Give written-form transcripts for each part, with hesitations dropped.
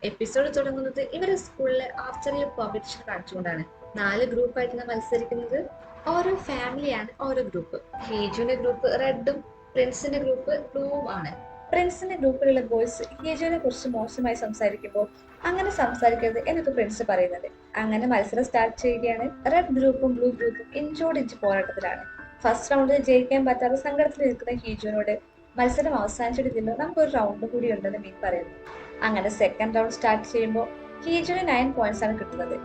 Episode തുടങ്ങുന്നത് ഇവരെ സ്കൂളിലെ ആർച്ചറി കോമ്പറ്റീഷൻ കാണിച്ചുകൊണ്ടാണ്. 4 ഗ്രൂപ്പായിട്ടാണ് മത്സരിക്കുന്നത്. ഓരോ ഫാമിലിയാണ് ഓരോ ഗ്രൂപ്പ്. ഹീജുവിന്റെ ഗ്രൂപ്പ് റെഡും പ്രിൻസിന്റെ ഗ്രൂപ്പ് ബ്ലൂവും ആണ്. പ്രിൻസിന്റെ ഗ്രൂപ്പിലുള്ള ബോയ്സ് ഹീജുവിനെ കുറിച്ച് മോശമായി സംസാരിക്കുമ്പോൾ അങ്ങനെ സംസാരിക്കരുത് എന്നൊക്കെ പ്രിൻസ് പറയുന്നുണ്ട്. അങ്ങനെ മത്സരം സ്റ്റാർട്ട് ചെയ്യുകയാണ്. റെഡ് ഗ്രൂപ്പും ബ്ലൂ ഗ്രൂപ്പും ഇഞ്ചോടിഞ്ച് പോരാട്ടത്തിലാണ്. ഫസ്റ്റ് റൗണ്ടിൽ ജയിക്കാൻ പറ്റാതെ സങ്കടത്തിൽ നിൽക്കുന്ന ഹീജുവിനോട് മത്സരം അവസാനിച്ചിട്ടില്ലല്ലോ, നമുക്കൊരു റൗണ്ട് കൂടി ഉണ്ടെന്ന് മീൻ പറയുന്നു. അങ്ങനെ സെക്കൻഡ് റൗണ്ട് സ്റ്റാർട്ട് ചെയ്യുമ്പോൾ ഹീജുവിന് 9 പോയിന്റ്സ് ആണ് കിട്ടുന്നത്.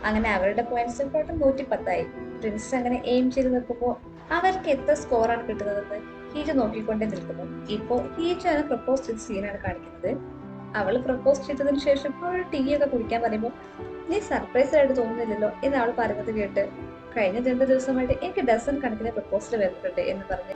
അങ്ങനെ അവരുടെ പോയിന്റ്സ് ടോട്ടൽ 110ആയി. പ്രിൻസ് അങ്ങനെ എയിം ചെയ്ത് നിൽക്കുമ്പോൾ അവർക്ക് എത്ര സ്കോറാണ് കിട്ടുന്നതെന്ന് ഹീജു നോക്കിക്കൊണ്ടേ നിൽക്കുന്നു. ഇപ്പോൾ ഹീജു ആണ് പ്രപ്പോസ് ചെയ്ത സീനാണ് കാണിക്കുന്നത്. അവൾ പ്രപ്പോസ് ചെയ്തതിനു ശേഷം അവൾ ടീ ഒക്കെ കുടിക്കാൻ പറയുമ്പോൾ നീ സർപ്രൈസ് ആയിട്ട് തോന്നുന്നില്ലല്ലോ എന്ന് അവൾ പറയുന്നത് കേട്ട് കഴിഞ്ഞ 2 ദിവസമായിട്ട് എനിക്ക് ഡസൺ കണക്കിന് പ്രപ്പോസൽ വരുന്നുണ്ട് എന്ന് പറഞ്ഞ്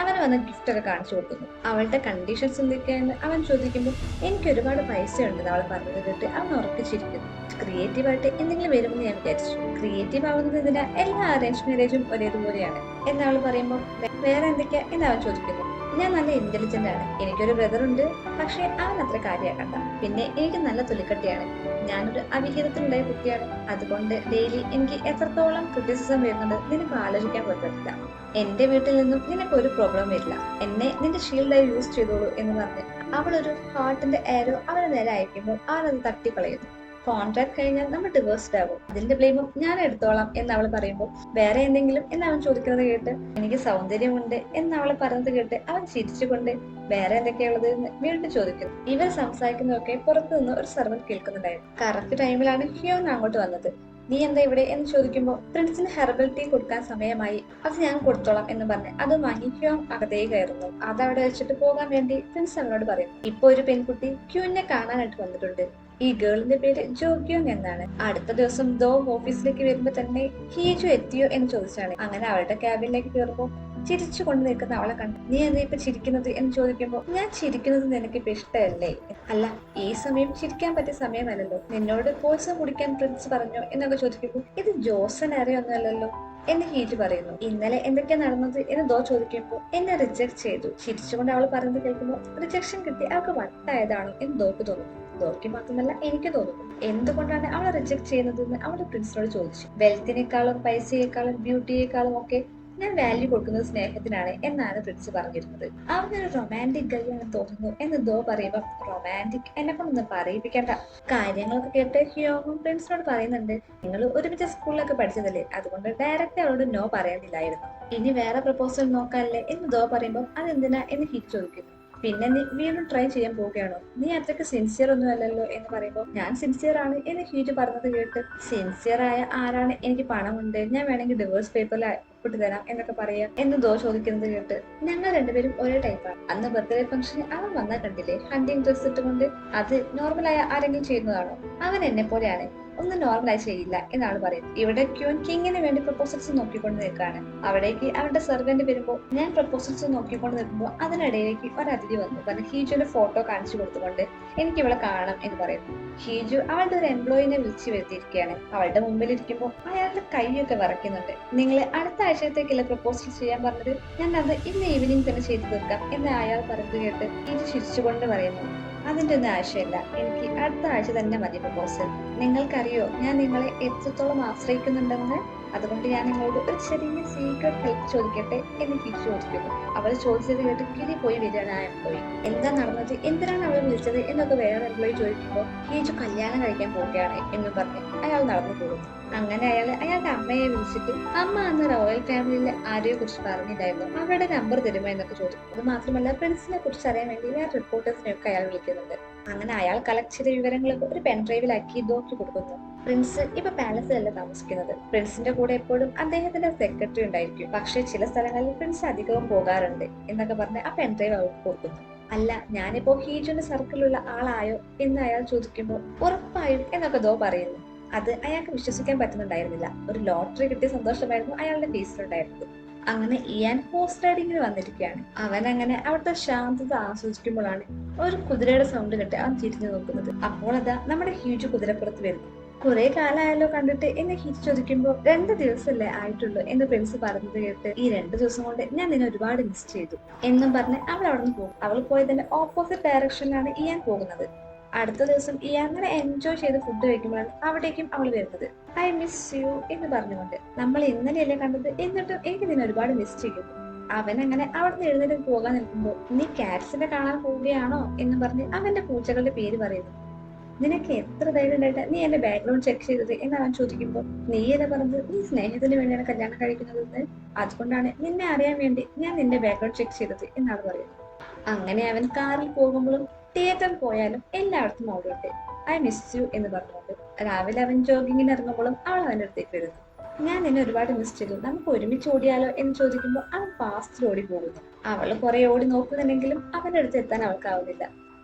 അവന് വന്ന ഗിഫ്റ്റ് ഒക്കെ കാണിച്ചു കൊടുക്കുന്നു. അവളുടെ കണ്ടീഷൻസ് എന്തൊക്കെയാണെന്ന് അവൻ ചോദിക്കുമ്പോൾ എനിക്ക് ഒരുപാട് പൈസ ഉണ്ടെന്ന് അവൾ പറഞ്ഞത് കേട്ട് അവൻ ഉറപ്പിച്ചിരിക്കുന്നു. ക്രിയേറ്റീവ് ആയിട്ട് എന്തെങ്കിലും വരുമെന്ന് ഞാൻ വിചാരിച്ചു. ക്രിയേറ്റീവ് ആവുന്നത് എന്തിനാ, എല്ലാ അറേഞ്ച് മാരേജും ഒരേതുപോലെയാണ് എന്ന് അവൾ പറയുമ്പോൾ വേറെ എന്തൊക്കെയാ എന്ന് അവൻ ചോദിക്കുന്നു. ഞാൻ നല്ല ഇന്റലിജന്റ് ആണ്, എനിക്കൊരു ബ്രദർ ഉണ്ട്, പക്ഷെ അവൻ അത്ര കാര്യമാക്കണ്ട. പിന്നെ എനിക്ക് നല്ല തൊലിക്കട്ടിയാണ്, ഞാനൊരു അവിഹിതത്തിലുണ്ടായ കുട്ടിയാണ്, അതുകൊണ്ട് ഡെയിലി എനിക്ക് എത്രത്തോളം ക്രിറ്റിസിസം വരുന്നുണ്ട് നിനക്ക് ആലോചിക്കാൻ പറ്റില്ല. എന്റെ വീട്ടിൽ നിന്നും നിനക്ക് ഒരു പ്രോബ്ലം വരില്ല, എന്നെ നിന്റെ ഷീൽഡായി യൂസ് ചെയ്തോളൂ എന്ന് പറഞ്ഞ് അവളൊരു ഹാർട്ടിന്റെ ആരോ അവന് നേരെ അയക്കുമ്പോൾ അവനത് തട്ടിക്കളയുന്നു. കോൺട്രാക്ട് കഴിഞ്ഞാൽ നമ്മൾ ഡിവേഴ്സ്ഡ് ആകും, അതിന്റെ ബ്ലെയിമും ഞാൻ എടുത്തോളാം എന്ന് അവൾ പറയുമ്പോൾ വേറെ എന്തെങ്കിലും എന്ന് അവൻ ചോദിക്കുന്നത് കേട്ട് എനിക്ക് സൗന്ദര്യമുണ്ട് എന്ന് അവൾ പറയുന്നത് കേട്ട് അവൻ ചിരിച്ചുകൊണ്ട് വേറെ എന്തൊക്കെയുള്ളത് എന്ന് വീണ്ടും ചോദിക്കുന്നു. ഇവർ സംസാരിക്കുന്നതൊക്കെ പുറത്തു നിന്ന് ഒരു സെർവന്റ് കേൾക്കുന്നുണ്ടായിരുന്നു. കറക്റ്റ് ടൈമിലാണ് ഹ്യോൻ അങ്ങോട്ട് വന്നത്. നീ എന്താ ഇവിടെ എന്ന് ചോദിക്കുമ്പോൾ പ്രിൻസിന് ഹെർബൽ ടീ കൊടുക്കാൻ സമയമായി, അത് ഞാൻ കൊടുത്തോളാം എന്ന് പറഞ്ഞ് അത് വാങ്ങി ഹ്യോൻ അകത്തേക്ക് കയറുന്നു. അത് അവിടെ വെച്ചിട്ട് പോകാൻ വേണ്ടി പ്രിൻസ് അവനോട് പറയും. ഇപ്പൊ ഒരു പെൺകുട്ടി ഹ്യൂനെ കാണാനായിട്ട് വന്നിട്ടുണ്ട്. ഈ ഗേളിന്റെ പേര് ജോഗ്യോങ് എന്നാണ്. അടുത്ത ദിവസം ദോ ഓഫീസിലേക്ക് വരുമ്പോ തന്നെ ഹീജു എത്തിയോ എന്ന് ചോദിച്ചാണ്. അങ്ങനെ അവളുടെ ക്യാബിനിലേക്ക് കയറുമ്പോൾ ചിരിച്ചു കൊണ്ട് നിൽക്കുന്ന അവളെ കണ്ടു. നീ എന്താ ഇപ്പൊ ചിരിക്കുന്നത് എന്ന് ചോദിക്കുമ്പോൾ ഞാൻ ചിരിക്കുന്നത് നിനക്ക് ഇപ്പൊ ഇഷ്ടമല്ലേ? അല്ല, ഈ സമയം ചിരിക്കാൻ പറ്റിയ സമയമല്ലല്ലോ, നിന്നോട് പോയിസൺ കുടിക്കാൻ പ്രിൻസ് പറഞ്ഞോ എന്നൊക്കെ ചോദിക്കുമ്പോൾ ഇത് ജോസൻ അറിയൊന്നുമല്ലല്ലോ എന്ന് ഹീജു പറയുന്നു. ഇന്നലെ എന്തൊക്കെയാ നടന്നത് എന്ന് ദോ ചോദിക്കുമ്പോൾ എന്നെ റിജക്ട് ചെയ്തു. ചിരിച്ചുകൊണ്ട് അവൾ പറയുന്നത് കേൾക്കുമ്പോൾ റിജക്ഷൻ കിട്ടി അവൾക്ക് വട്ടായതാണോ എന്ന് ദോക്ക് തോന്നുന്നു. ദോക്ക് മാത്രമല്ല എനിക്ക് തോന്നുന്നു. എന്തുകൊണ്ടാണ് അവളെ റിജക്ട് ചെയ്യുന്നതെന്ന് അവളുടെ പ്രിൻസിനോട് ചോദിച്ചു. വെൽത്തിനേക്കാളും പൈസയേക്കാളും ബ്യൂട്ടിയേക്കാളും ഒക്കെ ഞാൻ വാല്യൂ കൊടുക്കുന്നത് സ്നേഹത്തിനാണ് എന്നാണ് പ്രിൻസ് പറഞ്ഞിരുന്നത്. അവനൊരു റൊമാൻറ്റിക് ഗൈയാണെന്ന് തോന്നുന്നു എന്ന് ദോ പറയുമ്പോൾ റൊമാൻറ്റിക് എന്നെ കൊണ്ടൊന്നും പറയിപ്പിക്കേണ്ട. കാര്യങ്ങളൊക്കെ കേട്ട് ഹ്യോങ്ങും പ്രിൻസിനോട് പറയുന്നുണ്ട്, നിങ്ങൾ ഒരുമിച്ച് സ്കൂളിലൊക്കെ പഠിച്ചതല്ലേ, അതുകൊണ്ട് ഡയറക്റ്റ് അവളോട് നോ പറയേണ്ടില്ലായിരുന്നു, ഇനി വേറെ പ്രപ്പോസൽ നോക്കാനല്ലേ എന്ന് ദോ പറയുമ്പോൾ അതെന്തിനാ എന്ന് ഹിറ്റ് ചോദിക്കുന്നു. പിന്നെ നീ വീണ്ടും ട്രൈ ചെയ്യാൻ പോവുകയാണോ, നീ അത്രയ്ക്ക് സിൻസിയർ ഒന്നും അല്ലല്ലോ എന്ന് പറയുമ്പോൾ ഞാൻ സിൻസിയർ ആണ് എന്ന് ഹീജ് പറഞ്ഞത് കേട്ട് സിൻസിയർ ആയ ആരാണ്, എനിക്ക് പണമുണ്ട്, ഞാൻ വേണമെങ്കിൽ ഡിവോഴ്സ് പേപ്പറിൽ ഒപ്പിട്ട് തരാം എന്നൊക്കെ പറയാ എന്ന് ദോ ചോദിക്കുന്നത് കേട്ട് ഞങ്ങൾ രണ്ടുപേരും ഒരേ ടൈപ്പാണ്. അന്ന് ബർത്ത്ഡേ ഫംഗ്ഷന് അവൻ വന്നാൽ കണ്ടില്ലേ ഹണ്ടിങ് ഡ്രസ് ഇട്ടുകൊണ്ട്, അത് നോർമലായ ആരെങ്കിലും ചെയ്യുന്നതാണോ? അവൻ എന്നെ പോലെയാണ്, ഒന്നും നോർമലായി ചെയ്യില്ല എന്നാണ് പറയുന്നത്. ഇവിടെ ക്യൂൻ കിങ്ങിന് വേണ്ടി പ്രപ്പോസൽസ് നോക്കിക്കൊണ്ട് നിൽക്കുകയാണ്. അവിടേക്ക് അവരുടെ സെർവന്റ് വരുമ്പോൾ ഞാൻ പ്രപ്പോസൽസ് നോക്കിക്കൊണ്ട് നിൽക്കുമ്പോൾ അതിനിടയിലേക്ക് ഒരു അതിഥി വന്നു പറഞ്ഞ് ഹീജുവിന്റെ ഫോട്ടോ കാണിച്ചു കൊടുത്തുകൊണ്ട് എനിക്ക് ഇവളെ കാണണം എന്ന് പറയുന്നു. ഹീജു അവളുടെ ഒരു എംപ്ലോയിനെ വിളിച്ചു വരുത്തിയിരിക്കുകയാണ്. അവളുടെ മുമ്പിൽ ഇരിക്കുമ്പോൾ അയാളുടെ കൈയൊക്കെ വിറയ്ക്കുന്നുണ്ട്. നിങ്ങളെ അടുത്ത ആഴ്ചത്തേക്കുള്ള പ്രപ്പോസൽ ചെയ്യാൻ പറഞ്ഞത് ഞാൻ അത് ഇന്ന് ഈവനിങ് തന്നെ ചെയ്തു തീർക്കാം എന്ന് അയാൾ പറഞ്ഞത് കേട്ട് ഹീജു ചിരിച്ചുകൊണ്ട് പറയുന്നു, അതിന്റെ ഒന്നും ആവശ്യമില്ല, എനിക്ക് അടുത്ത ആഴ്ച തന്നെ മതി പ്രപ്പോസൽ. നിങ്ങൾക്കറിയോ ഞാൻ നിങ്ങളെ എത്രത്തോളം ആശ്രയിക്കുന്നുണ്ടെന്ന്, അതുകൊണ്ട് ഞാൻ നിങ്ങളോട് ഒരു ചെറിയ സീക്രട്ട് ഹെൽപ്പ് ചോദിക്കട്ടെ എന്ന് ഹീജു ചോദിക്കുന്നു. അവൾ ചോദിച്ചത് കേട്ട് കിരി പോയി വരികയാണ് ആ എംപ്ലോയി. എന്താ നടന്നത്, എന്തിനാണ് അവളെ വിളിച്ചത് എന്നൊക്കെ വേറെ എംപ്ലോയി ചോദിക്കുമ്പോൾ ഹീജു കല്യാണം കഴിക്കാൻ പോവുകയാണ് എന്ന് പറഞ്ഞ് അയാൾ നടന്നു പോകുന്നു. അങ്ങനെ അയാളുടെ അമ്മയെ വിളിച്ചിട്ട് അമ്മ അന്ന് റോയൽ ഫാമിലിയിലെ ആരെയെ കുറിച്ച് പറഞ്ഞില്ലായിരുന്നു, അവരുടെ നമ്പർ തരുമോ എന്നൊക്കെ ചോദിക്കും. അത് മാത്രമല്ല പ്രിൻസിനെ കുറിച്ച് അറിയാൻ വേണ്ടി വേറെ റിപ്പോർട്ടേഴ്സിനെയൊക്കെ അയാൾ വിളിക്കുന്നുണ്ട്. അങ്ങനെ അയാൾ കളക്ട് ചെയ്ത വിവരങ്ങളൊക്കെ ഒരു പെൻഡ്രൈവിലാക്കി ദോക്കി കൊടുക്കുന്നു. പ്രിൻസ് ഇപ്പൊ പാലസിലല്ല താമസിക്കുന്നത്. പ്രിൻസിന്റെ കൂടെ എപ്പോഴും അദ്ദേഹത്തിന്റെ സെക്രട്ടറി ഉണ്ടായിരിക്കും. പക്ഷെ ചില സ്ഥലങ്ങളിൽ പ്രിൻസ് അധികവും പോകാറുണ്ട് എന്നൊക്കെ പറഞ്ഞ് ആ പെൻഡ്രൈവ് അവർക്ക് കൊടുക്കുന്നു. അല്ല, ഞാനിപ്പോ ഹീജുവിന്റെ സർക്കിളിലുള്ള ആളായോ എന്ന് അയാൾ ചോദിക്കുമ്പോൾ ഉറപ്പായും എന്നൊക്കെ ദോ പറയുന്നു. അത് അയാൾക്ക് വിശ്വസിക്കാൻ പറ്റുന്നുണ്ടായിരുന്നില്ല. ഒരു ലോട്ടറി കിട്ടിയ സന്തോഷമായിരുന്നു അയാളുടെ ഫേസിലുണ്ടായിരുന്നത്. അങ്ങനെ ഇയാൻ ഹോഴ്സ് റൈഡിങ്ങിന് വന്നിരിക്കുകയാണ്. അവൻ അങ്ങനെ അവിടുത്തെ ശാന്തത ആസ്വദിക്കുമ്പോഴാണ് ഒരു കുതിരയുടെ സൗണ്ട് കേട്ട് അവൻ തിരിഞ്ഞു നോക്കുന്നത്. അപ്പോൾ അതാ നമ്മുടെ ഹ്യൂജ് കുതിരപ്പുറത്ത് വരുന്നു. കുറെ കാലമായല്ലോ കണ്ടിട്ട് എന്ന് ഹീജ് ചോദിക്കുമ്പോൾ 2 ദിവസമല്ലേ ആയിട്ടുള്ളൂ എന്ന് പ്രിൻസ് പറഞ്ഞത് കേട്ട് ഈ 2 ദിവസം കൊണ്ട് ഞാൻ നിന്നെ ഒരുപാട് മിസ് ചെയ്തു എന്നും പറഞ്ഞ് അവൾ അവിടെ നിന്ന് പോകും. അവൾ പോയതിന്റെ ഓപ്പോസിറ്റ് ഡയറക്ഷനിലാണ് ഇയാൻ പോകുന്നത്. അടുത്ത ദിവസം ഈ അങ്ങനെ എൻജോയ് ചെയ്ത് ഫുഡ് കഴിക്കുമ്പോഴാണ് അവിടേക്കും അവൾ വരുന്നത്. ഐ മിസ് യു എന്ന് പറഞ്ഞുകൊണ്ട്. നമ്മൾ ഇന്നലെയല്ലേ കണ്ടത്, എന്നിട്ടും എനിക്ക് നിന്നെ ഒരുപാട് മിസ് ചെയ്യുന്നു. അവൻ അങ്ങനെ അവിടുന്ന് എഴുന്നേറ്റ് പോകാൻ നിൽക്കുമ്പോൾ നീ കാറ്റ്സിനെ കാണാൻ പോവുകയാണോ എന്ന് പറഞ്ഞ് അവന്റെ പൂച്ചകളുടെ പേര് പറയുന്നു. നിനക്ക് എത്ര ധൈര്യം ഉണ്ടായിട്ട് നീ എന്റെ ബാക്ക്ഗ്രൗണ്ട് ചെക്ക് ചെയ്തത് എന്ന് അവൻ ചോദിക്കുമ്പോൾ നീയല്ലേ പറഞ്ഞത് നീ സ്നേഹത്തിന് വേണ്ടിയാണ് കല്യാണം കഴിക്കുന്നതെന്ന്, അതുകൊണ്ടാണ് നിന്നെ അറിയാൻ വേണ്ടി ഞാൻ നിന്റെ ബാക്ക്ഗ്രൗണ്ട് ചെക്ക് ചെയ്തത് എന്നാണ് പറയുന്നത്. അങ്ങനെ അവൻ കാറിൽ പോകുമ്പോഴും തിയേറ്ററിൽ പോയാലും എല്ലായിടത്തും അവളുണ്ട് ഐ മിസ് യു എന്ന് പറഞ്ഞുകൊണ്ട്. രാവിലെ അവൻ ജോഗിങ്ങിന് ഇറങ്ങുമ്പോഴും അവൾ അവൻ്റെ അടുത്തേക്ക് വരുന്നു. ഞാൻ നിന്നെ ഒരുപാട് മിസ് ചെയ്തു, നമുക്ക് ഒരുമിച്ച് ഓടിയാലോ എന്ന് ചോദിക്കുമ്പോൾ അവൻ ഫാസ്റ്റിൽ ഓടി പോകുന്നു. അവൾ കുറെ ഓടി നോക്കുന്നുണ്ടെങ്കിലും അവന്റെ അടുത്ത് എത്താൻ അവൾക്കാവുന്നില്ല.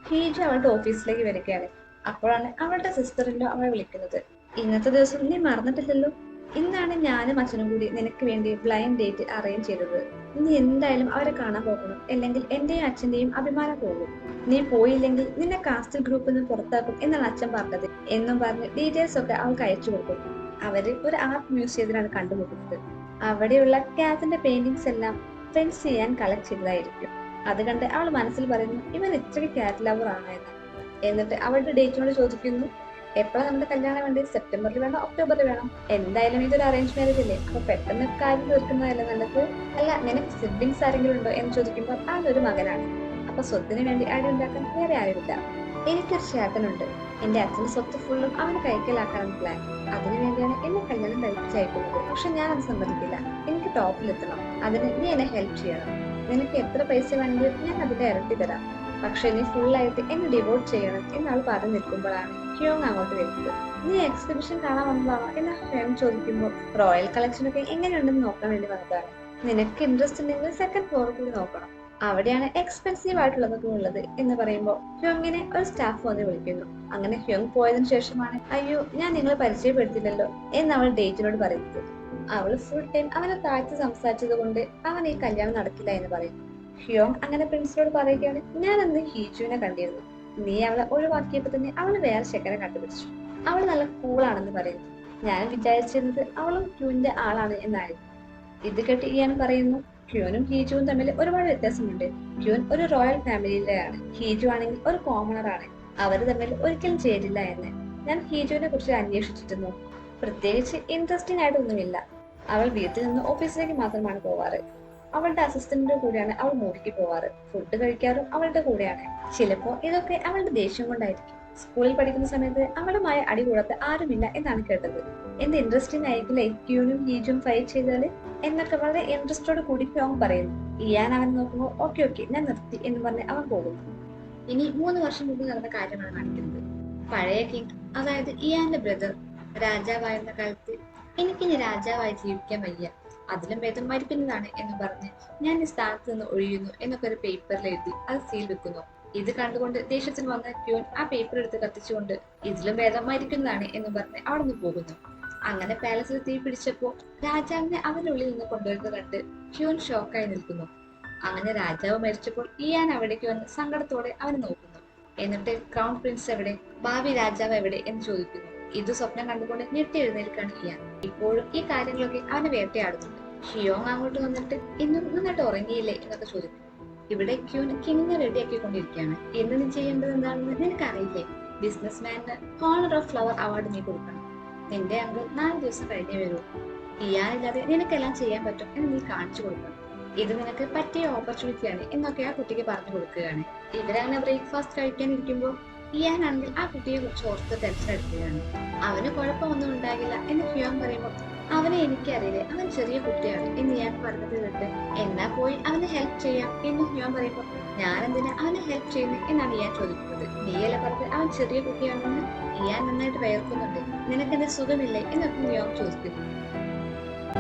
ഹീജു അവളുടെ ഓഫീസിലേക്ക് വരികയാണ്. അപ്പോഴാണ് അവളുടെ സിസ്റ്ററിലോ അവളെ വിളിക്കുന്നത്. ഇന്നത്തെ ദിവസം നീ മറന്നിട്ടില്ലല്ലോ, ഇന്നാണ് ഞാനും അച്ഛനും കൂടി നിനക്ക് വേണ്ടി ബ്ലൈൻഡ് ഡേറ്റ് അറേഞ്ച് ചെയ്തത്. നീ എന്തായാലും അവരെ കാണാൻ പോകണം, അല്ലെങ്കിൽ എന്റെയും അച്ഛന്റെയും അഭിമാനം പോകും. നീ പോയില്ലെങ്കിൽ നിന്നെ കാസ്റ്റൽ ഗ്രൂപ്പിൽ നിന്ന് പുറത്താക്കും എന്നാണ് അച്ഛൻ പറഞ്ഞത് എന്നും പറഞ്ഞ് ഡീറ്റെയിൽസ് ഒക്കെ അവൾക്ക് അയച്ചു കൊടുക്കുന്നു. അവര് ഒരു ആർട്ട് മ്യൂസിയത്തിലാണ് കണ്ടുമുട്ടുന്നത്. അവിടെയുള്ള കാത്തിന്റെ പെയിന്റിങ്സ് എല്ലാം ഫ്രണ്ട്സ് ചെയ്യാൻ കളക്ട് ചെയ്തതായിരിക്കും. അത് കണ്ട് അവൾ മനസ്സിൽ പറയുന്നു ഇവൻ ഇത്രയ്ക്ക് കാറ്റ് ലവർ ആണ് എന്ന്. എന്നിട്ട് അവളുടെ ഡേറ്റിനോട് ചോദിക്കുന്നു എപ്പോഴാണ് നമ്മുടെ കല്യാണം വേണ്ടി, സെപ്റ്റംബറിൽ വേണോ ഒക്ടോബറിൽ വേണം? എന്തായാലും ഇതൊരു അറേഞ്ച് മാരേജ് അല്ലേ, അപ്പൊ പെട്ടെന്ന് കാര്യം തീർക്കുന്നതല്ലേ നല്ലത്. അല്ല നിനക്ക് സിബ്ലിങ്സ് ആരെങ്കിലും ഉണ്ടോ എന്ന് ചോദിക്കുമ്പോൾ അതൊരു മകനാണ്, അപ്പൊ സ്വത്തിന് വേണ്ടി അടി ഉണ്ടാക്കാൻ വേറെ ആരുമില്ല. എനിക്കൊരു ചേട്ടനുണ്ട്, എന്റെ അച്ഛന്റെ സ്വത്ത് ഫുള്ളും അവന് കൈക്കലാക്കാനാണ് പ്ലാൻ. അതിനു വേണ്ടിയാണ് എന്നെ കല്യാണം കഴിച്ചയക്കുന്നത്. പക്ഷെ ഞാൻ അത് സമ്മതിക്കില്ല, എനിക്ക് ടോപ്പിലെത്തണം. അതിന് നീ എന്നെ ഹെൽപ്പ് ചെയ്യണം. നിനക്ക് എത്ര പൈസ വേണമെങ്കിലും ഞാൻ അതിന്റെ ഇരട്ടി തരാം, പക്ഷെ നീ ഫുള്ളായിട്ട് എന്നെ ഡിവോട്ട് ചെയ്യണം എന്നാൾ പറഞ്ഞു നിൽക്കുമ്പോഴാണ് ഹ്യോങ് അങ്ങോട്ട് വരുന്നത്. നീ എക്സിബിഷൻ കാണാൻ വന്നതാണോ എന്ന് ഹ്യോങ് ചോദിക്കുമ്പോൾ റോയൽ കളക്ഷനൊക്കെ എങ്ങനെയുണ്ടെന്ന് നോക്കാൻ വേണ്ടി വന്നതാണ്. നിനക്ക് ഇൻട്രസ്റ്റ് ഉണ്ടെങ്കിൽ സെക്കൻഡ് ഫ്ലോർ കൂടി നോക്കണം, അവിടെയാണ് എക്സ്പെൻസീവ് ആയിട്ടുള്ളതൊക്കെ ഉള്ളത് എന്ന് പറയുമ്പോൾ ഹ്യോങ്ങിനെ ഒരു സ്റ്റാഫ് വന്ന് വിളിക്കുന്നു. അങ്ങനെ ഹ്യോങ് പോയതിനു ശേഷമാണ് അയ്യോ ഞാൻ നിങ്ങളെ പരിചയപ്പെടുത്തില്ലല്ലോ എന്ന് അവൾ ഡേറ്റിനോട് പറയുന്നത്. അവൾ ഫുൾ ടൈം അവനെ താഴ്ത്തി സംസാരിച്ചത് കൊണ്ട് അവൻ ഈ കല്യാണം നടക്കില്ല എന്ന് പറയുന്നു. ഹ്യോങ് അങ്ങനെ പ്രിൻസിനോട് പറയുകയാണ് ഞാൻ അന്ന് ഹീജുവിനെ കണ്ടിരുന്നു, നീ അവളെ ഒഴിവാക്കിയപ്പോ തന്നെ അവള് വേറെ ചെക്കനെ കണ്ടുപിടിച്ചു. അവള് നല്ല കൂളാണെന്ന് പറയുന്നു. ഞാൻ വിചാരിച്ചിരുന്നത് അവളും ക്യൂവിന്റെ ആളാണ് എന്നായിരുന്നു. ഇത് കേട്ട് ഇയാൻ പറയുന്നു ക്യൂനും ഹീജുവും തമ്മിൽ ഒരുപാട് വ്യത്യാസമുണ്ട്. ക്യൂൻ ഒരു റോയൽ ഫാമിലിയിലെയാണ്, ഹീജു ആണെങ്കിൽ ഒരു കോമണർ ആണ്. അവര് തമ്മിൽ ഒരിക്കലും ചേരില്ല എന്ന്. ഞാൻ ഹീജുവിനെ കുറിച്ച് അന്വേഷിച്ചിരുന്നു, പ്രത്യേകിച്ച് ഇൻട്രസ്റ്റിംഗ് ആയിട്ടൊന്നുമില്ല. അവൾ വീട്ടിൽ നിന്ന് ഓഫീസിലേക്ക് മാത്രമാണ് പോവാറ്. അവളുടെ അസിസ്റ്റന്റിന്റെ കൂടെയാണ് അവൾ മൂവിക്ക് പോവാറ്. ഫുഡ് കഴിക്കാറും അവളുടെ കൂടെയാണ്. ചിലപ്പോ ഇതൊക്കെ അവളുടെ ദേഷ്യം കൊണ്ടായിരിക്കും. സ്കൂളിൽ പഠിക്കുന്ന സമയത്ത് അവളുമായി അടി കൂടാത്ത ആരുമില്ല എന്നാണ് കേട്ടത്. എന്ത് ഇൻട്രസ്റ്റിംഗ് ആയിരിക്കില്ലേ ക്യൂനും ഹീജും ഫൈറ്റ് ചെയ്താല് എന്നൊക്കെ വളരെ ഇൻട്രസ്റ്റോട് കൂടി ഹ്യോങ് പറയുന്നു. ഇയാൻ അവൻ നോക്കുമ്പോൾ ഓക്കെ ഞാൻ നിർത്തി എന്ന് പറഞ്ഞ് അവൻ പോകുന്നു. ഇനി 3 വർഷം മുമ്പ് നടന്ന കാര്യമാണ് കാണിക്കുന്നത്. പഴയ കിങ്, അതായത് ഇയാന്റെ ബ്രദർ രാജാവായിരുന്ന കാലത്ത് എനിക്കിനി രാജാവായി ജീവിക്കാൻ വയ്യ, അതിലും ഭേദം മരിക്കുന്നതാണ് എന്ന് പറഞ്ഞ് ഞാൻ ഈ സ്ഥാനത്ത് നിന്ന് ഒഴിയുന്നു എന്നൊക്കെ ഒരു പേപ്പറിൽ എഴുതി അത് സീൽ വെക്കുന്നു. ഇത് കണ്ടുകൊണ്ട് ദേഷ്യത്തിന് വന്ന ക്യൂൻ ആ പേപ്പർ എടുത്ത് കത്തിച്ചുകൊണ്ട് ഇതിലും ഭേദം മരിക്കുന്നതാണ് എന്ന് പറഞ്ഞ് അവിടെ നിന്ന് പോകുന്നു. അങ്ങനെ പാലസിൽ തീ പിടിച്ചപ്പോൾ രാജാവിനെ അവരുടെ ഉള്ളിൽ നിന്ന് കൊണ്ടുവരുന്നത് കണ്ട് ക്യൂൻ ഷോക്കായി നിൽക്കുന്നു. അങ്ങനെ രാജാവ് മരിച്ചപ്പോൾ ഇയാൻ അവിടേക്ക് വന്ന് സങ്കടത്തോടെ അവനെ നോക്കുന്നു. എന്നിട്ട് ക്രൗൺ പ്രിൻസ് എവിടെ, ഭാവി രാജാവ് എവിടെ എന്ന് ചോദിക്കുന്നു. ഇത് സ്വപ്നം കണ്ടുകൊണ്ട് ഞെട്ടി എഴുന്നേൽക്കാണ് ഇയാൻ. ഇപ്പോഴും ഈ കാര്യങ്ങളൊക്കെ അവനെ വേട്ടയാടുന്നുണ്ട്. ഹ്യോങ് അങ്ങോട്ട് വന്നിട്ട് ഇന്നും നന്നായിട്ട് ഉറങ്ങിയില്ലേ എന്നൊക്കെ ചോദിക്കും. ഇവിടെ ക്യൂൻ കിങ്ങിനെ റെഡിയാക്കിക്കൊണ്ടിരിക്കുകയാണ്. ഇന്ന് നീ ചെയ്യേണ്ടത് എന്താണെന്ന് നിനക്കറിയില്ലേ, ബിസിനസ് മാനിന് കോർണർ ഓഫ് ഫ്ലവർ അവാർഡ് നീ കൊടുക്കണം. നിന്റെ അങ്കിൾ 4 ദിവസം കഴിഞ്ഞേ വരൂ. ഇയാളില്ലാതെ നിനക്കെല്ലാം ചെയ്യാൻ പറ്റും എന്ന് നീ കാണിച്ചു കൊടുക്കണം. ഇത് നിനക്ക് പറ്റിയ ഓപ്പർച്യൂണിറ്റിയാണ് എന്നൊക്കെ ആ കുട്ടിക്ക് പറഞ്ഞു കൊടുക്കുകയാണ്. ഇവരങ്ങനെ ബ്രേക്ക്ഫാസ്റ്റ് കഴിക്കാനിരിക്കുമ്പോൾ ഇയാനാണെങ്കിൽ ആ കുട്ടിയെ കുറിച്ച് ഓർത്ത് ടെൻഷൻ എടുക്കുകയാണ്. അവന് കുഴപ്പമൊന്നും ഉണ്ടാകില്ല എന്ന് ഹ്യോങ് പറയുമ്പോൾ അവനെ എനിക്കറിയില്ലേ, അവൻ ചെറിയ കുട്ടിയാണ് എന്ന് ഞാൻ പറഞ്ഞത് കേട്ട് എന്നാ പോയി അവനെ ഹെൽപ്പ് ചെയ്യാം എന്ന് ഹ്യോങ് പറയുമ്പോൾ ഞാൻ എന്തിനാ അവനെ ഹെൽപ്പ് ചെയ്യുന്നത് എന്നാണ് ഇയാൻ ചോദിക്കുന്നത്. നീയല്ല പറഞ്ഞത് അവൻ ചെറിയ കുട്ടിയാണെന്ന്. ഇയാൻ നന്നായിട്ട് വയർക്കുന്നുണ്ട്, നിനക്കെന്ത് സുഖമില്ലേ എന്നൊക്കെ ഹ്യോങ് ചോദിക്കുന്നു.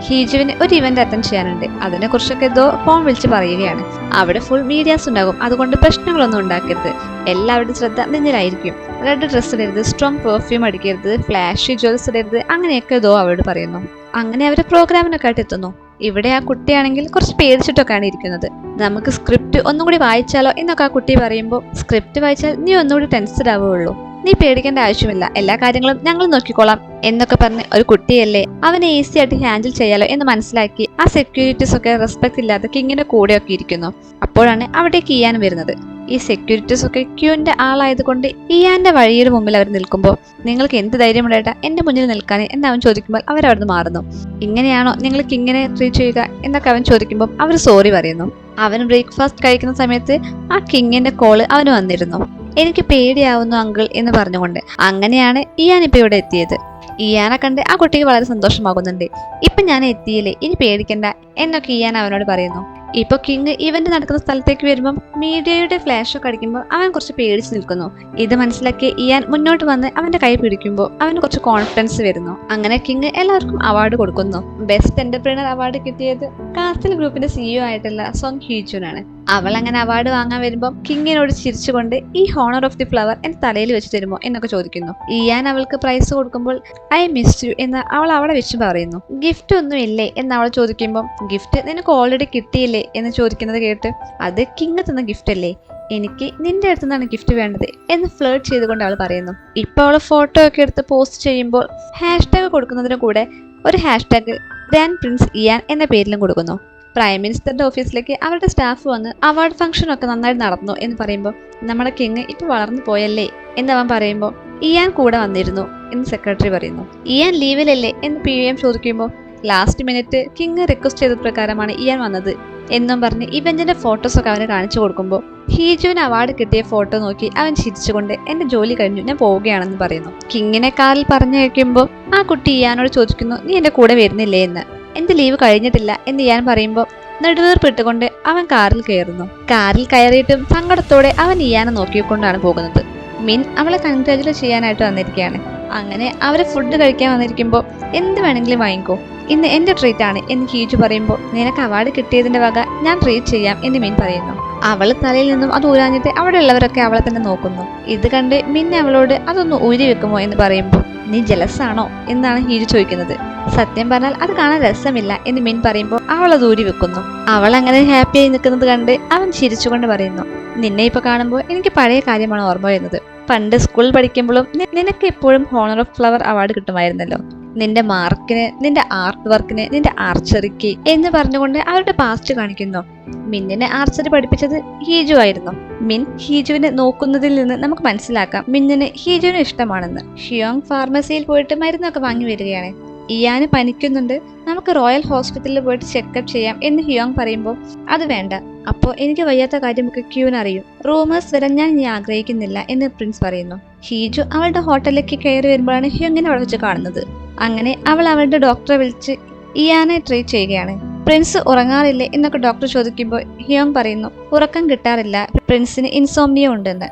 ഹീജുവിന് ഒരു ഇവന്റ് അറ്റൻഡ് ചെയ്യാനുണ്ട്, അതിനെ കുറിച്ചൊക്കെ ഫോൺ വിളിച്ച് പറയുകയാണ്. അവിടെ ഫുൾ മീഡിയാസ് ഉണ്ടാകും, അതുകൊണ്ട് പ്രശ്നങ്ങളൊന്നും ഉണ്ടാക്കരുത്. എല്ലാവരുടെ ശ്രദ്ധ നിന്നിലായിരിക്കും. റെഡ് ഡ്രസ് ഇടരുത്, സ്ട്രോങ് പെർഫ്യൂം അടിക്കരുത്, ഫ്ലാഷി ജ്വൽസ് ഇടരുത്, അങ്ങനെയൊക്കെ അവരോട് പറയുന്നു. അങ്ങനെ അവര് പ്രോഗ്രാമിനൊക്കെ ആയിട്ട് എത്തുന്നു. ഇവിടെ ആ കുട്ടിയാണെങ്കിൽ കുറച്ച് പേടിച്ചിട്ടൊക്കെയാണ് ഇരിക്കുന്നത്. നമുക്ക് സ്ക്രിപ്റ്റ് ഒന്നും കൂടി വായിച്ചാലോ എന്നൊക്കെ ആ കുട്ടി പറയുമ്പോൾ സ്ക്രിപ്റ്റ് വായിച്ചാൽ നീ ഒന്നുകൂടി ടെൻസ്ഡ് ആവുകയുള്ളൂ, നീ പേടിക്കേണ്ട ആവശ്യമില്ല, എല്ലാ കാര്യങ്ങളും ഞങ്ങൾ നോക്കിക്കോളാം എന്നൊക്കെ പറഞ്ഞ് ഒരു കുട്ടിയല്ലേ അവനെ ഈസി ആയിട്ട് ഹാൻഡിൽ ചെയ്യാലോ എന്ന് മനസ്സിലാക്കി ആ സെക്യൂരിറ്റീസ് ഒക്കെ റെസ്പെക്ട് ഇല്ലാതെ കിങ്ങിന്റെ കൂടെയൊക്കെ ഇരിക്കുന്നു. അപ്പോഴാണ് അവിടേക്ക് ഇയാൻ വരുന്നത്. ഈ സെക്യൂരിറ്റീസ് ഒക്കെ ക്യൂവിന്റെ ആളായത് കൊണ്ട് ഇയാന്റെ വഴിയുടെ മുമ്പിൽ അവർ നിൽക്കുമ്പോൾ നിങ്ങൾക്ക് എന്ത് ധൈര്യമുണ്ടായിട്ടാ എന്റെ മുന്നിൽ നിൽക്കാൻ എന്ന് അവൻ ചോദിക്കുമ്പോൾ അവരവിടുന്ന് മാറുന്നു. ഇങ്ങനെയാണോ നിങ്ങൾക്ക് ഇങ്ങനെ ട്രീറ്റ് ചെയ്യുക എന്നൊക്കെ അവൻ ചോദിക്കുമ്പോൾ അവർ സോറി പറയുന്നു. അവൻ ബ്രേക്ക്ഫാസ്റ്റ് കഴിക്കുന്ന സമയത്ത് ആ കിങ്ങിന്റെ കോള് അവന് വന്നിരുന്നു. എനിക്ക് പേടിയാവുന്നു അങ്കിൾ എന്ന് പറഞ്ഞുകൊണ്ട്. അങ്ങനെയാണ് ഇയാൻ ഇപ്പൊ ഇവിടെ എത്തിയത്. ഇയാനെ കണ്ട് ആ കുട്ടിക്ക് വളരെ സന്തോഷമാകുന്നുണ്ട്. ഇപ്പൊ ഞാൻ എത്തിയില്ലേ, ഇനി പേടിക്കണ്ട എന്നൊക്കെ ഇയാൻ അവനോട് പറയുന്നു. ഇപ്പൊ കിങ് ഇവന്റ് നടക്കുന്ന സ്ഥലത്തേക്ക് വരുമ്പോൾ മീഡിയയുടെ ഫ്ലാഷ് ഒക്കെ അടിക്കുമ്പോൾ അവൻ കുറച്ച് പേടിച്ച് നിൽക്കുന്നു. ഇത് മനസ്സിലാക്കി ഇയാൻ മുന്നോട്ട് വന്ന് അവന്റെ കൈ പിടിക്കുമ്പോൾ അവന് കുറച്ച് കോൺഫിഡൻസ് വരുന്നു. അങ്ങനെ കിങ് എല്ലാവർക്കും അവാർഡ് കൊടുക്കുന്നു. ബെസ്റ്റ് എന്റർപ്രീനർ അവാർഡ് കിട്ടിയത് കാസ്റ്റിൽ ഗ്രൂപ്പിന്റെ CEO ആയിട്ടുള്ള സോങ് ഹീജുനാണ്. അവൾ അങ്ങനെ അവാർഡ് വാങ്ങാൻ വരുമ്പോൾ കിങ്ങിനോട് ചിരിച്ചുകൊണ്ട് ഈ ഹോണർ ഓഫ് ദി ഫ്ലവർ എന്റെ തലയിൽ വെച്ച് തരുമോ എന്നൊക്കെ ചോദിക്കുന്നു. ഇയാൻ അവൾക്ക് പ്രൈസ് കൊടുക്കുമ്പോൾ ഐ മിസ് യു എന്ന് അവൾ അവിടെ വെച്ച് പറയുന്നു. ഗിഫ്റ്റ് ഒന്നും ഇല്ലേ എന്ന് അവൾ ചോദിക്കുമ്പോൾ ഗിഫ്റ്റ് നിനക്ക് ഓൾറെഡി കിട്ടിയില്ലേ എന്ന് ചോദിക്കുന്നത് കേട്ട് അത് കിങ് തന്ന ഗിഫ്റ്റ് അല്ലേ, എനിക്ക് നിന്റെ അടുത്ത് നിന്നാണ് ഗിഫ്റ്റ് വേണ്ടത് എന്ന് ഫ്ലേർട്ട് ചെയ്തുകൊണ്ട് അവൾ പറയുന്നു. ഇപ്പൊ അവൾ ഫോട്ടോ ഒക്കെ എടുത്ത് പോസ്റ്റ് ചെയ്യുമ്പോൾ ഹാഷ്ടാഗ് കൊടുക്കുന്നതിന് കൂടെ ഒരു ഹാഷ്ടാഗ് ഗ്രാൻഡ് പ്രിൻസ് ഇയാൻ എന്ന പേരിലും കൊടുക്കുന്നു. പ്രൈം മിനിസ്റ്ററുടെ ഓഫീസിലേക്ക് അവരുടെ സ്റ്റാഫ് വന്ന് അവാർഡ് ഫംഗ്ഷൻ ഒക്കെ നന്നായിട്ട് നടന്നു എന്ന് പറയുമ്പോൾ നമ്മുടെ കിങ് ഇപ്പൊ വളർന്നു പോയല്ലേ എന്ന് അവൻ പറയുമ്പോൾ ഇയാൻ കൂടെ വന്നിരുന്നു എന്ന് സെക്രട്ടറി പറയുന്നു. ഇയാൻ ലീവിലല്ലേ എന്ന് PM ചോദിക്കുമ്പോൾ ലാസ്റ്റ് മിനിറ്റ് കിങ് റിക്വസ്റ്റ് ചെയ്ത പ്രകാരമാണ് ഇയാൻ വന്നത് എന്നും പറഞ്ഞ് ഇവന്റിന്റെ ഫോട്ടോസ് ഒക്കെ അവന് കാണിച്ചു കൊടുക്കുമ്പോൾ ഹീജുവിന് അവാർഡ് കിട്ടിയ ഫോട്ടോ നോക്കി അവൻ ചിരിച്ചുകൊണ്ട് എന്റെ ജോലി കഴിഞ്ഞു, ഞാൻ പോവുകയാണെന്ന് പറയുന്നു. കിങ്ങിനെ കാറിൽ പറഞ്ഞു കഴിക്കുമ്പോൾ ആ കുട്ടി ഇയാനോട് ചോദിക്കുന്നു, നീ എന്റെ കൂടെ വരുന്നില്ലേ എന്ന്. എന്റെ ലീവ് കഴിഞ്ഞിട്ടില്ല എന്ന് ഇയാൻ പറയുമ്പോൾ നെടുവീർപ്പിട്ടുകൊണ്ട് അവൻ കാറിൽ കയറുന്നു. കാറിൽ കയറിയിട്ടും സങ്കടത്തോടെ അവൻ ഇയാനെ നോക്കിക്കൊണ്ടാണ് പോകുന്നത്. മിൻ അവളെ കൺഗ്രാജുലേറ്റ് ചെയ്യാനായിട്ട് വന്നിരിക്കുകയാണ്. അങ്ങനെ അവരെ ഫുഡ് കഴിക്കാൻ വന്നിരിക്കുമ്പോൾ എന്ത് വേണമെങ്കിലും വാങ്ങിക്കോ, ഇന്ന് എന്റെ ട്രീറ്റ് ആണ് എന്ന് ഹീജു പറയുമ്പോൾ നിനക്ക് അവാർഡ് കിട്ടിയതിന്റെ വക ഞാൻ ട്രീറ്റ് ചെയ്യാം എന്ന് മിൻ പറയുന്നു. അവൾ തലയിൽ നിന്നും അത് ഊരാഞ്ഞിട്ട് അവിടെ ഉള്ളവരൊക്കെ അവളെ തന്നെ നോക്കുന്നു. ഇത് കണ്ട് മിൻ അവളോട് അതൊന്ന് ഊരി വെക്കുമോ എന്ന് പറയുമ്പോൾ നീ ജലസാണോ എന്നാണ് ഹീജു ചോദിക്കുന്നത്. സത്യം പറഞ്ഞാൽ അത് കാണാൻ രസമില്ല എന്ന് മിൻ പറയുമ്പോൾ അവൾ അത് ഊരി വെക്കുന്നു. അവൾ അങ്ങനെ ഹാപ്പിയായി നിൽക്കുന്നത് കണ്ട് അവൻ ചിരിച്ചുകൊണ്ട് പറയുന്നു, നിന്നെ ഇപ്പൊ കാണുമ്പോൾ എനിക്ക് പഴയ കാര്യമാണ് ഓർമ്മ വരുന്നത്. പണ്ട് സ്കൂളിൽ പഠിക്കുമ്പോഴും നിനക്ക് എപ്പോഴും ഹോണർ ഓഫ് ഫ്ലവർ അവാർഡ് കിട്ടുമായിരുന്നല്ലോ, നിന്റെ മാർക്കിന്, നിന്റെ ആർട്ട് വർക്കിന്, നിന്റെ ആർച്ചറിക്ക് എന്ന് പറഞ്ഞുകൊണ്ട് അവരുടെ പാസ്റ്റ് കാണിക്കുന്നു. മിന്നിനെ ആർച്ചറി പഠിപ്പിച്ചത് ഹീജു ആയിരുന്നു. മിൻ ഹീജുവിനെ നോക്കുന്നതിൽ നിന്ന് നമുക്ക് മനസ്സിലാക്കാം മിന്നിന് ഹീജുവിന് ഇഷ്ടമാണെന്ന്. ഹിയോങ് ഫാർമസിയിൽ പോയിട്ട് മരുന്നൊക്കെ വാങ്ങി വരികയാണ്. ഇയാന് പനിക്കുന്നുണ്ട്, നമുക്ക് റോയൽ ഹോസ്പിറ്റലിൽ പോയിട്ട് ചെക്കപ്പ് ചെയ്യാം എന്ന് ഹിയോങ് പറയുമ്പോൾ അത് വേണ്ട, അപ്പോൾ എനിക്ക് വയ്യാത്ത കാര്യമൊക്കെ ക്യൂന് അറിയും, റൂമേഴ്സ് വരാൻ ഞാൻ ഇനി ആഗ്രഹിക്കുന്നില്ല എന്ന് പ്രിൻസ് പറയുന്നു. ഹീജു അവളുടെ ഹോട്ടലിലേക്ക് കയറി വരുമ്പോഴാണ് ഹിയോങ്ങിനെ അവിടെ വെച്ച് കാണുന്നത്. അങ്ങനെ അവൾ അവളുടെ ഡോക്ടറെ വിളിച്ച് ഇയാനെ ട്രീറ്റ് ചെയ്യുകയാണ്. പ്രിൻസ് ഉറങ്ങാറില്ലേ എന്നൊക്കെ ഡോക്ടർ ചോദിക്കുമ്പോൾ ഹിയോങ് പറയുന്നു ഉറക്കം കിട്ടാറില്ല, പ്രിൻസിന് ഇൻസോംനിയ ഉണ്ടെന്ന്.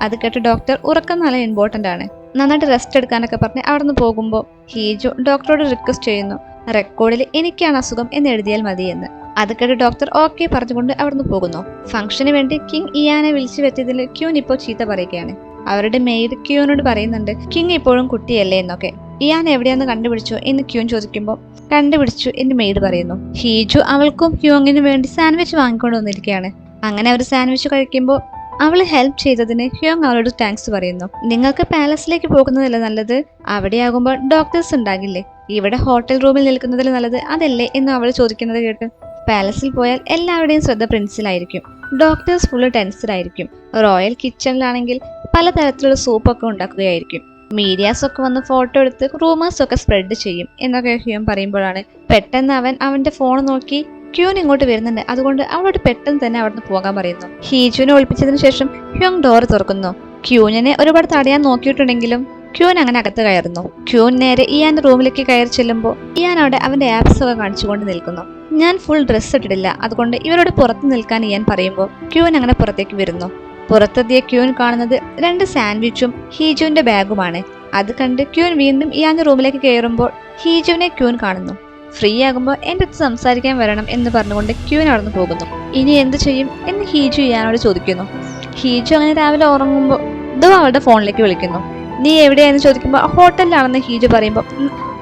അത് കേട്ട് ഡോക്ടർ ഉറക്കം നല്ല ഇമ്പോർട്ടൻ്റ് ആണ്, നന്നായിട്ട് റെസ്റ്റ് എടുക്കാനൊക്കെ പറഞ്ഞ് അവിടെ നിന്ന് പോകുമ്പോൾ ഹീജു ഡോക്ടറോട് റിക്വസ്റ്റ് ചെയ്യുന്നു റെക്കോർഡിൽ എനിക്കാണ് അസുഖം എന്ന് എഴുതിയാൽ മതിയെന്ന്. അത് കേട്ട് ഡോക്ടർ ഓക്കെ പറഞ്ഞുകൊണ്ട് അവിടുന്ന് പോകുന്നു. ഫംഗ്ഷന് വേണ്ടി കിങ് ഇയാനെ വിളിച്ചു വെച്ചതിൽ ക്യൂൻ ഇപ്പോൾ ചീത്ത പറയുകയാണ്. അവരുടെ മെയ്ഡ് ക്യൂനോട് പറയുന്നുണ്ട് കിങ് ഇപ്പോഴും കുട്ടിയല്ലേ എന്നൊക്കെ. ഇയാൻ എവിടെയാന്ന് കണ്ടുപിടിച്ചോ എന്ന് ക്യൂൻ ചോദിക്കുമ്പോൾ കണ്ടുപിടിച്ചു എന്ന് മെയ്ഡ് പറയുന്നു. ഹീജു അവൾക്കും ഹ്യോങ്ങിനും വേണ്ടി സാൻഡ്വിച്ച് വാങ്ങിക്കൊണ്ട് വന്നിരിക്കുകയാണ്. അങ്ങനെ അവർ സാൻഡ്വിച്ച് കഴിക്കുമ്പോൾ അവള് ഹെൽപ്പ് ചെയ്തതിന് ഹ്യോങ് അവളോട് താങ്ക്സ് പറയുന്നു. നിങ്ങൾക്ക് പാലസിലേക്ക് പോകുന്നതല്ല നല്ലത്, അവിടെയാകുമ്പോൾ ഡോക്ടേഴ്സ് ഉണ്ടാകില്ലേ, ഇവിടെ ഹോട്ടൽ റൂമിൽ നിൽക്കുന്നതിൽ നല്ലത് അതല്ലേ എന്ന് അവൾ ചോദിക്കുന്നത് കേട്ട് പാലസിൽ പോയാൽ എല്ലാവരുടെയും ശ്രദ്ധ പ്രിൻസിലായിരിക്കും, ഡോക്ടേഴ്സ് ഫുള്ള് ടെൻസ്ഡ് ആയിരിക്കും, റോയൽ കിച്ചണിലാണെങ്കിൽ പലതരത്തിലുള്ള സൂപ്പൊക്കെ ഉണ്ടാക്കുകയായിരിക്കും, മീഡിയാസ് ഒക്കെ വന്ന് ഫോട്ടോ എടുത്ത് റൂമേഴ്സ് ഒക്കെ സ്പ്രെഡ് ചെയ്യും എന്നൊക്കെ ഹ്യോങ് പറയുമ്പോഴാണ് പെട്ടെന്ന് അവൻ അവന്റെ ഫോൺ നോക്കി ക്യൂൻ ഇങ്ങോട്ട് വരുന്നുണ്ട്, അതുകൊണ്ട് അവളോട് പെട്ടെന്ന് തന്നെ അവിടുന്ന് പോകാൻ പറയുന്നു. ഹീജുവിനെ ഒളിപ്പിച്ചതിന് ശേഷം ഹ്യോങ് ഡോർ തുറക്കുന്നു. ക്യൂനിനെ ഒരുപാട് തടയാൻ നോക്കിയിട്ടുണ്ടെങ്കിലും ക്യൂൻ അങ്ങനെ അകത്ത് കയറുന്നു. ക്യൂൻ നേരെ ഇയാന്റെ റൂമിലേക്ക് കയറി ചെല്ലുമ്പോൾ ഇയാൻ അവിടെ അവന്റെ ആപ്സ് ഒക്കെ കാണിച്ചുകൊണ്ട് നിൽക്കുന്നു. ഞാൻ ഫുൾ ഡ്രസ്സ് ഇട്ടിട്ടില്ല, അതുകൊണ്ട് ഇവരോട് പുറത്ത് നിൽക്കാൻ ഇയാൻ പറയുമ്പോൾ ക്യൂൻ അങ്ങനെ പുറത്തേക്ക് വരുന്നു. പുറത്തെത്തിയ ക്യൂൻ കാണുന്നത് 2 സാൻഡ്വിച്ചും ഹീജുവിന്റെ ബാഗുമാണ്. അത് കണ്ട് ക്യൂൻ വീണ്ടും ഇയാന്റെ റൂമിലേക്ക് കയറുമ്പോൾ ഹീജുവിനെ ക്യൂൻ കാണുന്നു. ഫ്രീ ആകുമ്പോൾ എൻ്റെ അടുത്ത് സംസാരിക്കാൻ വരണം എന്ന് പറഞ്ഞുകൊണ്ട് ക്യൂൻ അവിടെ നിന്ന് പോകുന്നു. ഇനി എന്ത് ചെയ്യും എന്ന് ഹീജു ഇയാനോട് ചോദിക്കുന്നു. ഹീജു അങ്ങനെ രാവിലെ ഉറങ്ങുമ്പോൾ ദോ അവളുടെ ഫോണിലേക്ക് വിളിക്കുന്നു. നീ എവിടെയാണെന്ന് ചോദിക്കുമ്പോൾ ഹോട്ടലിലാണെന്ന് ഹീജു പറയുമ്പോൾ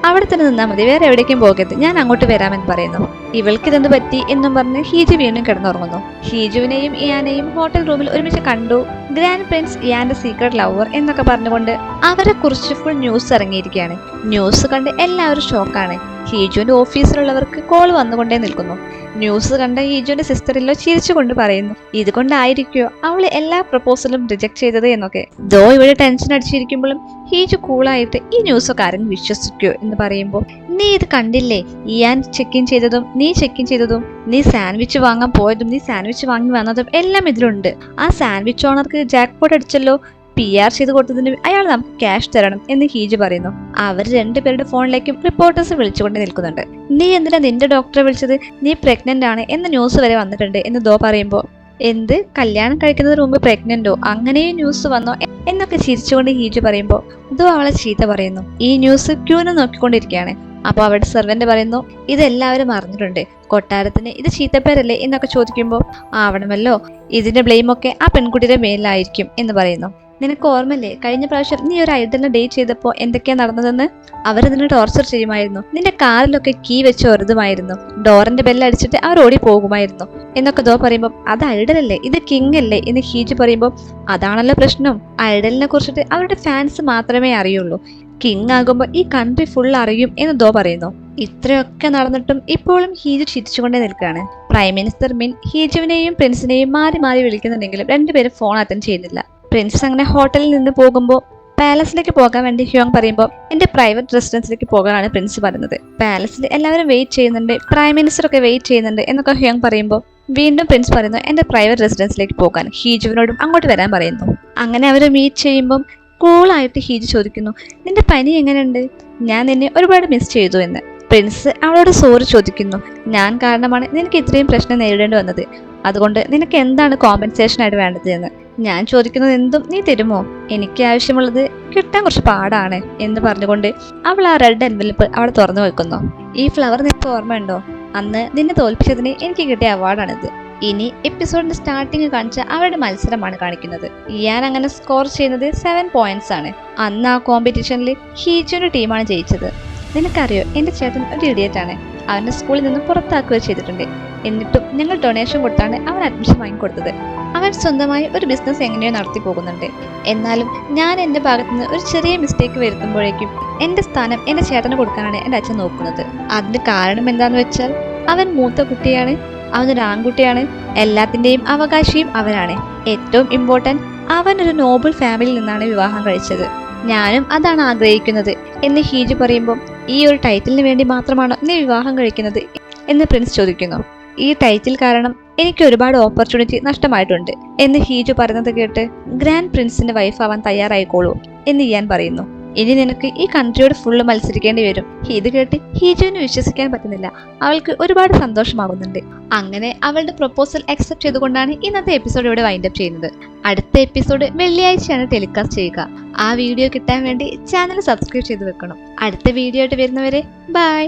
അവിടെ തന്നെ നിന്നാൽ മതി, വേറെ എവിടേക്കും പോകരുത്, ഞാൻ അങ്ങോട്ട് വരാമെന്ന് പറയുന്നു. ഇവൾക്ക് ഇതെന്ത് പറ്റി എന്നും പറഞ്ഞ് ഹീജു വീണ്ടും കിടന്നുറങ്ങുന്നു. ഹീജുവിനെയും ഇയാനെയും ഹോട്ടൽ റൂമിൽ ഒരുമിച്ച് കണ്ടു. ഗ്രാൻഡ് പ്രിൻസ് ഇയാന്റെ സീക്രട്ട് ലവർ എന്നൊക്കെ പറഞ്ഞുകൊണ്ട് അവരെ കുറിച്ച് ഫുൾ ന്യൂസ് ഇറങ്ങിയിരിക്കുകയാണ്. ന്യൂസ് കണ്ട് എല്ലാവരും ഷോക്കാണ്. ഹീജുവിന്റെ ഓഫീസിലുള്ളവർക്ക് കോൾ വന്നുകൊണ്ടേ നിൽക്കുന്നു. ന്യൂസ് കണ്ട ഹീജുവിന്റെ സിസ്റ്ററിലോ ചിരിച്ചുകൊണ്ട് പറയുന്നു, ഇതുകൊണ്ടായിരിക്കോ അവള് എല്ലാ പ്രപ്പോസലും റിജക്ട് ചെയ്തത് എന്നൊക്കെ. ദോ ഇവിടെ ടെൻഷൻ അടിച്ചിരിക്കുമ്പോഴും ഹീജു കൂളായിട്ട് ഈ ന്യൂസൊക്കെ ആരും വിശ്വസിക്കോ എന്ന് പറയുമ്പോൾ, നീ ഇത് കണ്ടില്ലേ, ഇയാൻ ചെക്ക് ഇൻ ചെയ്തതും നീ ചെക്ക് ഇൻ ചെയ്തതും, നീ സാൻഡ്വിച്ച് വാങ്ങാൻ പോയതും നീ സാൻഡ്വിച്ച് വാങ്ങി വന്നതും എല്ലാം ഇതിലുണ്ട്. ആ സാൻഡ്വിച്ച് ഓണർക്ക് ജാക്ക് പോട്ട് അടിച്ചല്ലോ, PR ചെയ്ത് കൊടുത്തതിന് അയാൾ നമുക്ക് ക്യാഷ് തരണം എന്ന് ഹീജു പറയുന്നു. അവർ രണ്ടുപേരുടെ ഫോണിലേക്കും റിപ്പോർട്ടേഴ്സ് വിളിച്ചുകൊണ്ട് നിൽക്കുന്നുണ്ട്. നീ എന്തിനാ നിന്റെ ഡോക്ടറെ വിളിച്ചത്, നീ പ്രഗ്നന്റ് ആണ് എന്ന ന്യൂസ് വരെ വന്നിട്ടുണ്ട് എന്ന് ദോ പറയുമ്പോൾ, എന്ത് കല്യാണം കഴിക്കുന്നതിന് മുമ്പ് പ്രഗ്നന്റോ, അങ്ങനെയും ന്യൂസ് വന്നോ എന്നൊക്കെ ചിരിച്ചുകൊണ്ട് ഹീജു പറയുമ്പോൾ ദോ അവളെ ചീത്ത പറയുന്നു. ഈ ന്യൂസ് ക്യൂനെ നോക്കിക്കൊണ്ടിരിക്കുകയാണ്. അപ്പോൾ അവരുടെ സെർവന്റ് പറയുന്നു, ഇതെല്ലാവരും അറിഞ്ഞിട്ടുണ്ട്, കൊട്ടാരത്തിന് ഇത് ചീത്തപ്പേരല്ലേ എന്നൊക്കെ ചോദിക്കുമ്പോൾ, ആവണമല്ലോ, ഇതിന്റെ ബ്ലെയിമൊക്കെ ആ പെൺകുട്ടിയുടെ മേലിലായിരിക്കും എന്ന് പറയുന്നു. നിനക്ക് ഓർമ്മല്ലേ, കഴിഞ്ഞ പ്രാവശ്യം നീ ഒരു ഐഡലിനെ ഡേറ്റ് ചെയ്തപ്പോൾ എന്തൊക്കെയാ നടന്നതെന്ന്? അവരതിനെ ടോർച്ചർ ചെയ്യുമായിരുന്നു, നിന്റെ കാറിലൊക്കെ കീ വെച്ച് ഒരുതുമായിരുന്നു, ഡോറിന്റെ ബെല്ലടിച്ചിട്ട് അവർ ഓടി പോകുമായിരുന്നു എന്നൊക്കെ ദോ പറയുമ്പോൾ, അത് ഐഡലല്ലേ, ഇത് കിങ് അല്ലേ എന്ന് ഹീജു പറയുമ്പോൾ, അതാണല്ലോ പ്രശ്നം, ഐഡലിനെ കുറിച്ചിട്ട് അവരുടെ ഫാൻസ് മാത്രമേ അറിയുള്ളൂ, കിങ് ആകുമ്പോൾ ഈ കൺട്രി ഫുൾ അറിയും എന്ന് ദോ പറയുന്നു. ഇത്രയൊക്കെ നടന്നിട്ടും ഇപ്പോഴും ഹീജു ചിരിച്ചുകൊണ്ടേ നിൽക്കുകയാണ്. പ്രൈം മിനിസ്റ്റർ മിൻ ഹീജുവിനെയും പ്രിൻസിനെയും മാറി മാറി വിളിക്കുന്നുണ്ടെങ്കിലും രണ്ടുപേരും ഫോൺ അറ്റൻഡ് ചെയ്യുന്നില്ല. പ്രിൻസ് അങ്ങനെ ഹോട്ടലിൽ നിന്ന് പോകുമ്പോൾ പാലസിലേക്ക് പോകാൻ വേണ്ടി ഹ്യോങ് പറയുമ്പോൾ, എന്റെ പ്രൈവറ്റ് റെസിഡൻസിലേക്ക് പോകാനാണ് പ്രിൻസ് പറയുന്നത്. പാലസിൽ എല്ലാവരും വെയിറ്റ് ചെയ്യുന്നുണ്ട്, പ്രൈം മിനിസ്റ്റർ ഒക്കെ വെയിറ്റ് ചെയ്യുന്നുണ്ട് എന്നൊക്കെ ഹ്യോങ് പറയുമ്പോൾ വീണ്ടും പ്രിൻസ് പറയുന്നു, എന്റെ പ്രൈവറ്റ് റെസിഡൻസിലേക്ക് പോകാൻ. ഹീജുവിനോടും അങ്ങോട്ട് വരാൻ പറയുന്നു. അങ്ങനെ അവർ മീറ്റ് ചെയ്യുമ്പോൾ കൂളായിട്ട് ഹീജു ചോദിക്കുന്നു, നിന്റെ പനി എങ്ങനെയുണ്ട്, ഞാൻ നിന്നെ ഒരുപാട് മിസ് ചെയ്തു എന്ന്. പ്രിൻസ് അവളോട് സോറി ചോദിക്കുന്നു, ഞാൻ കാരണമാണ് നിനക്ക് ഇത്രയും പ്രശ്നം നേരിടേണ്ടി വന്നത്, അതുകൊണ്ട് നിനക്ക് എന്താണ് കോമ്പൻസേഷൻ ആയിട്ട് വേണ്ടത് എന്ന്. ഞാൻ ചോദിക്കുന്നത് എന്തും നീ തരുമോ, എനിക്ക് ആവശ്യമുള്ളത് കിട്ടാൻ കുറച്ച് പാടാണ് എന്ന് പറഞ്ഞുകൊണ്ട് അവൾ ആ റെഡ് എൻവലപ്പ് അവിടെ തുറന്നു വെക്കുന്നു. ഈ ഫ്ലവർ നിനക്ക് ഓർമ്മയുണ്ടോ, അന്ന് നിന്നെ തോൽപ്പിച്ചതിന് എനിക്ക് കിട്ടിയ അവാർഡാണിത്. ഇനി എപ്പിസോഡിന്റെ സ്റ്റാർട്ടിങ് കാണിച്ച അവരുടെ മത്സരമാണ് കാണിക്കുന്നത്. ഇയാൻ അങ്ങനെ സ്കോർ ചെയ്യുന്നത് 7 പോയിന്റ്സ് ആണ്. അന്ന് ആ കോമ്പറ്റീഷനിൽ ഹീജുവിന്റെ ടീമാണ് ജയിച്ചത്. നിനക്കറിയോ, എന്റെ ചേട്ടൻ ഒരു ഇഡിയറ്റ് ആണ്, അവന്റെ സ്കൂളിൽ നിന്ന് പുറത്താക്കുകയോ ചെയ്തിട്ടുണ്ട്. എന്നിട്ടും ഞങ്ങൾ ഡൊണേഷൻ കൊടുത്താണ് അവൻ അഡ്മിഷൻ വാങ്ങിക്കൊടുത്തത്. അവൻ സ്വന്തമായി ഒരു ബിസിനസ് എങ്ങനെയോ നടത്തി പോകുന്നുണ്ട്. എന്നാലും ഞാൻ എൻ്റെ ഭാഗത്തുനിന്ന് ഒരു ചെറിയ മിസ്റ്റേക്ക് വരുത്തുമ്പോഴേക്കും എൻ്റെ സ്ഥാനം എൻ്റെ ചേട്ടന് കൊടുക്കാനാണ് എൻ്റെ അച്ഛൻ നോക്കുന്നത്. അതിന് കാരണം എന്താന്ന് വെച്ചാൽ, അവൻ മൂത്ത കുട്ടിയാണ്, അവനൊരു ആൺകുട്ടിയാണ്, എല്ലാത്തിൻ്റെയും അവകാശിയും അവനാണ്. ഏറ്റവും ഇമ്പോർട്ടൻറ്റ്, അവനൊരു നോബിൾ ഫാമിലിയിൽ നിന്നാണ് വിവാഹം കഴിച്ചത്. ഞാനും അതാണ് ആഗ്രഹിക്കുന്നത് എന്ന് ഹീജു പറയുമ്പോൾ, ഈ ഒരു ടൈറ്റിലിന് വേണ്ടി മാത്രമാണോ നീ വിവാഹം കഴിക്കുന്നത് എന്ന് പ്രിൻസ് ചോദിക്കുന്നു. ഈ ടൈറ്റിൽ കാരണം എനിക്ക് ഒരുപാട് ഓപ്പർച്യൂണിറ്റി നഷ്ടമായിട്ടുണ്ട് എന്ന് ഹീജു പറയുന്നത് കേട്ട്, ഗ്രാൻഡ് പ്രിൻസിന്റെ വൈഫ് ആവാൻ തയ്യാറായിക്കോളൂ എന്ന് ഇയാൻ പറയുന്നു. ഇനി നിനക്ക് ഈ കൺട്രിയോട് ഫുള്ള് മത്സരിക്കേണ്ടി വരും. ഇത് കേട്ട് ഹീജുവിന് വിശ്വസിക്കാൻ പറ്റുന്നില്ല. അവൾക്ക് ഒരുപാട് സന്തോഷമാകുന്നുണ്ട്. അങ്ങനെ അവളുടെ പ്രൊപ്പോസൽ അക്സെപ്റ്റ് ചെയ്തുകൊണ്ടാണ് ഇന്നത്തെ എപ്പിസോഡ് ഇവിടെ വൈൻഡപ്പ് ചെയ്യുന്നത്. അടുത്ത എപ്പിസോഡ് വെള്ളിയാഴ്ചയാണ് ടെലികാസ്റ്റ് ചെയ്യുക. ആ വീഡിയോ കിട്ടാൻ വേണ്ടി ചാനൽ സബ്സ്ക്രൈബ് ചെയ്ത് വെക്കണം. അടുത്ത വീഡിയോ ആയിട്ട് വരുന്നവരെ ബൈ.